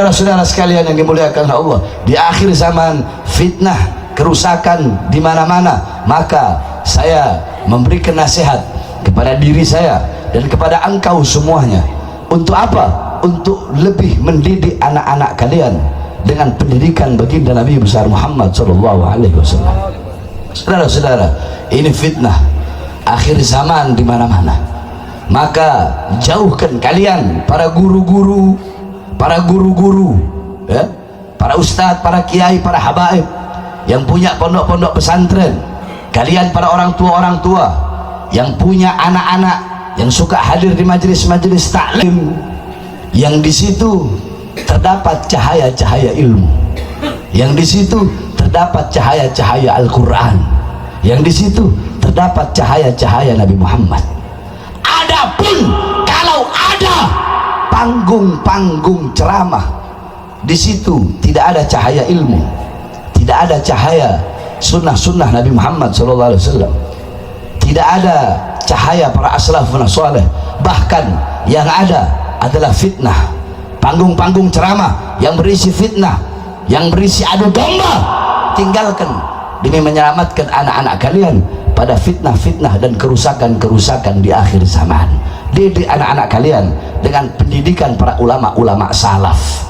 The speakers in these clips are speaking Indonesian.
Saudara-saudara sekalian yang dimuliakan Allah, di akhir zaman fitnah, kerusakan di mana-mana, maka saya memberikan nasihat kepada diri saya dan kepada engkau semuanya. Untuk apa? Untuk lebih mendidik anak-anak kalian dengan pendidikan baginda Nabi besar Muhammad SAW. Saudara-saudara, ini fitnah akhir zaman di mana-mana. Maka jauhkan kalian para guru-guru, ya, para ustadz, para kiai, para habaib yang punya pondok-pondok pesantren, kalian para orang tua yang punya anak-anak yang suka hadir di majelis-majelis taklim, yang di situ terdapat cahaya-cahaya ilmu, yang di situ terdapat cahaya-cahaya Al-Quran, yang di situ terdapat cahaya-cahaya Nabi Muhammad. Adapun kalau ada panggung-panggung ceramah, di situ tidak ada cahaya ilmu, tidak ada cahaya sunnah-sunnah Nabi Muhammad SAW, tidak ada cahaya para aslafun saleh, bahkan yang ada adalah fitnah. Panggung-panggung ceramah yang berisi fitnah, yang berisi adu domba, tinggalkan demi menyelamatkan anak-anak kalian pada fitnah-fitnah dan kerusakan-kerusakan di akhir zaman. Didik anak-anak kalian dengan pendidikan para ulama-ulama salaf.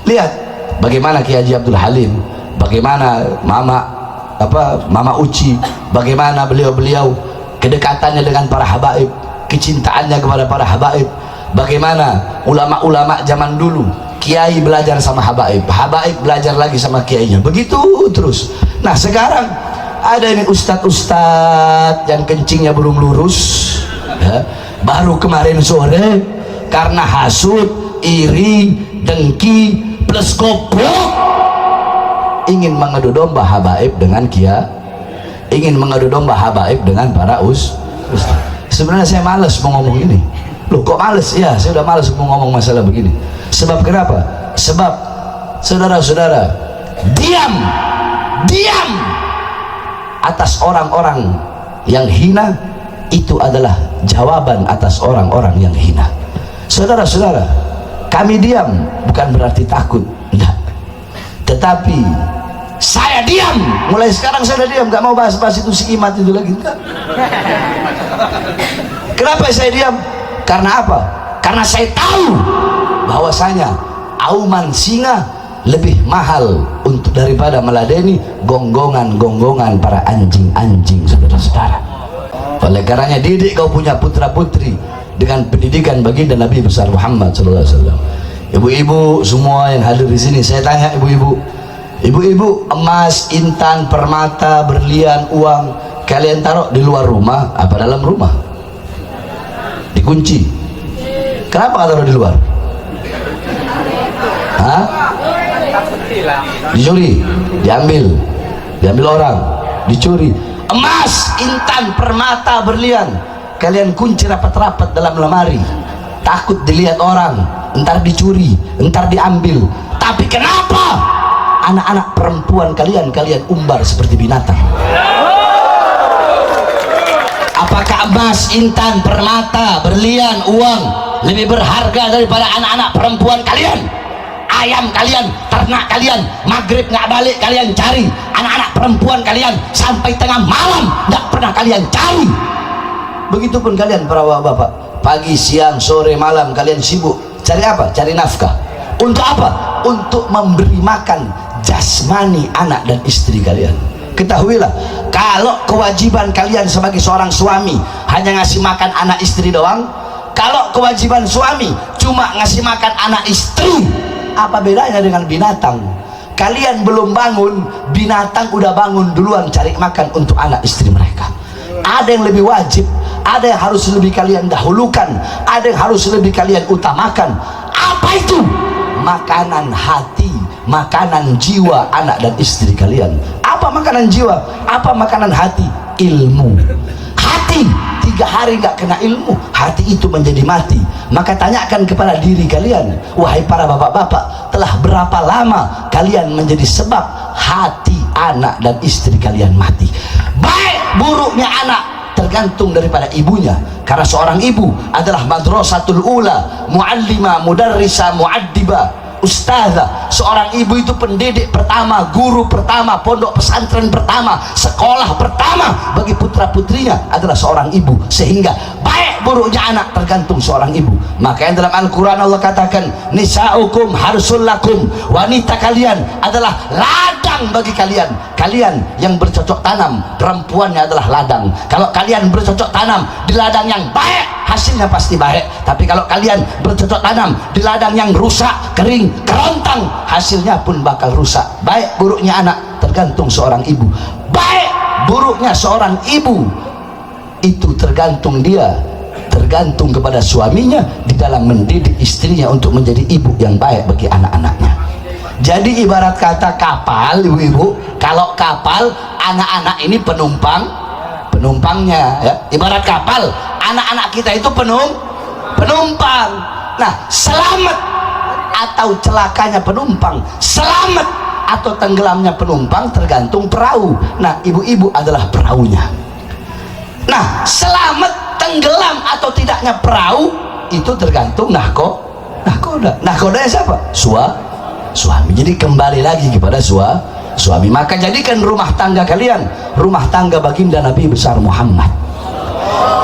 Lihat bagaimana Kiai Haji Abdul Halim, bagaimana Mama Uci, bagaimana beliau-beliau kedekatannya dengan para habaib, kecintaannya kepada para habaib, bagaimana ulama-ulama zaman dulu, kiai belajar sama habaib, habaib belajar lagi sama kiainya, begitu terus. Nah sekarang ada ini ustadz-ustadz yang kencingnya belum lurus, ya, baru kemarin sore karena hasut, iri, dengki plus goblok ingin mengadu domba habaib dengan kiai, ingin mengadu domba habaib dengan para ustadz. Sebenarnya saya malas mau ngomong ini. Loh kok males? Ya saya udah males mau ngomong masalah begini. Sebab kenapa? Sebab saudara-saudara, diam atas orang-orang yang hina itu adalah jawaban atas orang-orang yang hina. Saudara-saudara, kami diam bukan berarti takut, enggak, tetapi saya diam, mulai sekarang saya udah diam, gak mau bahas-bahas itu si Imat itu lagi, enggak. Kenapa saya diam? Karena apa? Karena saya tahu bahwasanya auman singa lebih mahal untuk daripada meladeni gonggongan-gonggongan para anjing-anjing, saudara-saudara. Oleh karenanya didik kau punya putra-putri dengan pendidikan baginda Nabi besar Muhammad SAW. Ibu-ibu semua yang hadir di sini, saya tanya ibu-ibu, emas, intan, permata, berlian, uang kalian taruh di luar rumah apa dalam rumah? Dikunci. Kenapa nggak taruh di luar? Hah? Dicuri, diambil orang, dicuri. Emas, intan, permata, berlian kalian kunci rapat-rapat dalam lemari, takut dilihat orang, entar dicuri, entar diambil. Tapi kenapa anak-anak perempuan kalian umbar seperti binatang? Apakah emas, intan, permata, berlian, uang lebih berharga daripada anak-anak perempuan kalian? Ayam kalian, ternak kalian, maghrib nggak balik kalian cari, anak-anak perempuan kalian sampai tengah malam nggak pernah kalian cari. Begitupun kalian para bapak, pagi, siang, sore, malam kalian sibuk cari apa? Cari nafkah. Untuk apa? Untuk memberi makan jasmani anak dan istri kalian. Ketahuilah, kalau kewajiban kalian sebagai seorang suami hanya ngasih makan anak istri doang, kalau kewajiban suami cuma ngasih makan anak istri, apa bedanya dengan binatang? Kalian belum bangun, binatang udah bangun duluan cari makan untuk anak istri mereka. Ada yang lebih wajib, ada yang harus lebih kalian dahulukan, ada yang harus lebih kalian utamakan. Apa itu? Makanan hati, makanan jiwa anak dan istri kalian. Apa makanan jiwa? Apa makanan hati? Ilmu. Hati 3 hari nggak kena ilmu, hati itu menjadi mati. Maka tanyakan kepada diri kalian, wahai para bapak-bapak, telah berapa lama kalian menjadi sebab hati anak dan istri kalian mati? Baik buruknya anak tergantung daripada ibunya, karena seorang ibu adalah madrasatul ula, muallima, mudarrisa, muaddiba, ustazah, seorang ibu itu pendidik pertama, guru pertama, pondok pesantren pertama, sekolah pertama bagi putra putrinya adalah seorang ibu. Sehingga baik buruknya anak tergantung seorang ibu. Makanya dalam Al-Quran Allah katakan, nisa'ukum harsul lakum, wanita kalian adalah ladang bagi kalian. Kalian yang bercocok tanam, perempuannya adalah ladang. Kalau kalian bercocok tanam di ladang yang baik, hasilnya pasti baik. Tapi kalau kalian bercocok tanam di ladang yang rusak, kering, kerontang, hasilnya pun bakal rusak. Baik buruknya anak tergantung seorang ibu. Baik buruknya seorang ibu itu tergantung kepada suaminya di dalam mendidik istrinya untuk menjadi ibu yang baik bagi anak-anaknya. Jadi ibarat kata kapal, ibu-ibu, kalau kapal, anak-anak ini penumpangnya ya. Ibarat kapal, anak-anak kita itu penumpang. Nah, selamat atau celakanya penumpang, selamat atau tenggelamnya penumpang tergantung perahu. Nah, ibu-ibu adalah perahunya. Nah, selamat, tenggelam atau tidaknya perahu itu tergantung nahkoda. Nahkodanya siapa? Suami. Jadi kembali lagi kepada suami. Maka jadikan rumah tangga kalian rumah tangga baginda Nabi besar Muhammad.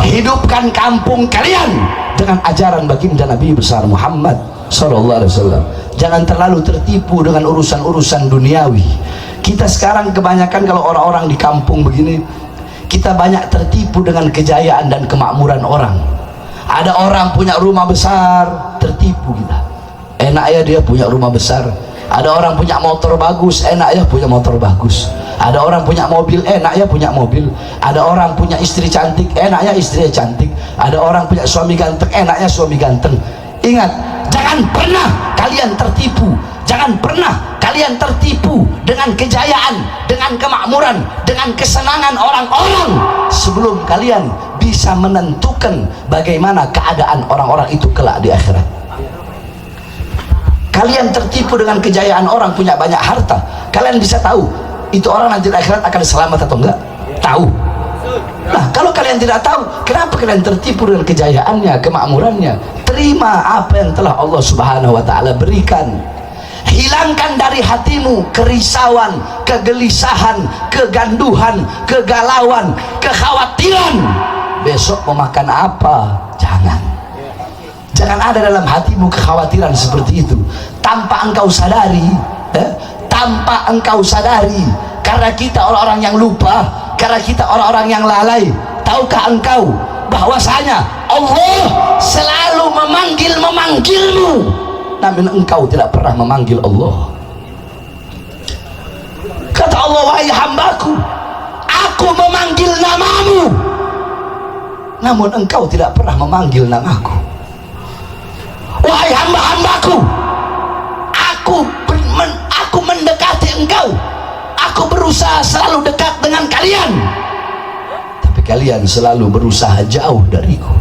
Hidupkan kampung kalian dengan ajaran baginda Nabi besar Muhammad sallallahu alaihi wasallam. Jangan terlalu tertipu dengan urusan-urusan duniawi. Kita sekarang kebanyakan kalau orang-orang di kampung begini, kita banyak tertipu dengan kejayaan dan kemakmuran orang. Ada orang punya rumah besar, tertipu kita. Enak ya dia punya rumah besar. Ada orang punya motor bagus, enak ya punya motor bagus. Ada orang punya mobil, enak ya punya mobil. Ada orang punya istri cantik, enak ya istrinya cantik. Ada orang punya suami ganteng, enak ya suami ganteng. Ingat, jangan pernah kalian tertipu. Jangan pernah kalian tertipu dengan kejayaan, dengan kemakmuran, dengan kesenangan orang-orang sebelum kalian bisa menentukan bagaimana keadaan orang-orang itu kelak di akhirat. Kalian tertipu dengan kejayaan orang punya banyak harta, kalian bisa tahu itu orang nanti di akhirat akan selamat atau enggak? Tahu. Nah, kalau kalian tidak tahu, kenapa kalian tertipu dengan kejayaannya, kemakmurannya? Terima apa yang telah Allah Subhanahu wa taala berikan. Hilangkan dari hatimu kerisauan, kegelisahan, keganduhan, kegalauan, kekhawatiran. Besok mau makan apa? Jangan ada dalam hatimu kekhawatiran seperti itu. Tanpa engkau sadari, karena kita orang-orang yang lupa, karena kita orang-orang yang lalai. Tahukah engkau bahwasanya Allah selalu memanggilmu, namun engkau tidak pernah memanggil Allah. Kata Allah, wahai hambaku, aku memanggil namamu, namun engkau tidak pernah memanggil namaku. Wahai hamba-hambaku, aku mendekati engkau, aku berusaha selalu dekat dengan kalian, tapi kalian selalu berusaha jauh dariku.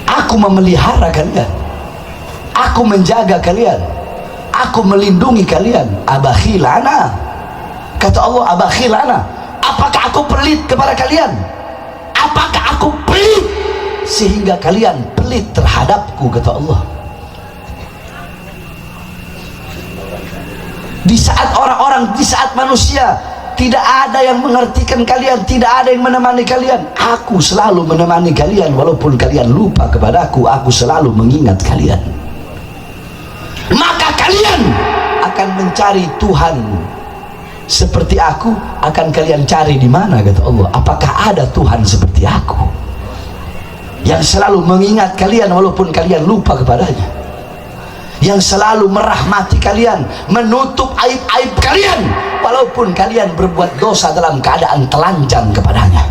Aku memelihara kalian, aku menjaga kalian, aku melindungi kalian. Abakhilana, kata Allah, abakhilana, apakah aku pelit kepada kalian? Apakah aku pelit sehingga kalian pelit terhadapku, kata Allah. Di saat manusia tidak ada yang mengertikan kalian, tidak ada yang menemani kalian, aku selalu menemani kalian. Walaupun kalian lupa kepadaku, aku selalu mengingat kalian. Maka kalian akan mencari Tuhan seperti aku, akan kalian cari di mana, kata Allah. Apakah ada Tuhan seperti aku yang selalu mengingat kalian walaupun kalian lupa kepadanya, yang selalu merahmati kalian, menutup aib-aib kalian walaupun kalian berbuat dosa dalam keadaan telanjang kepadanya?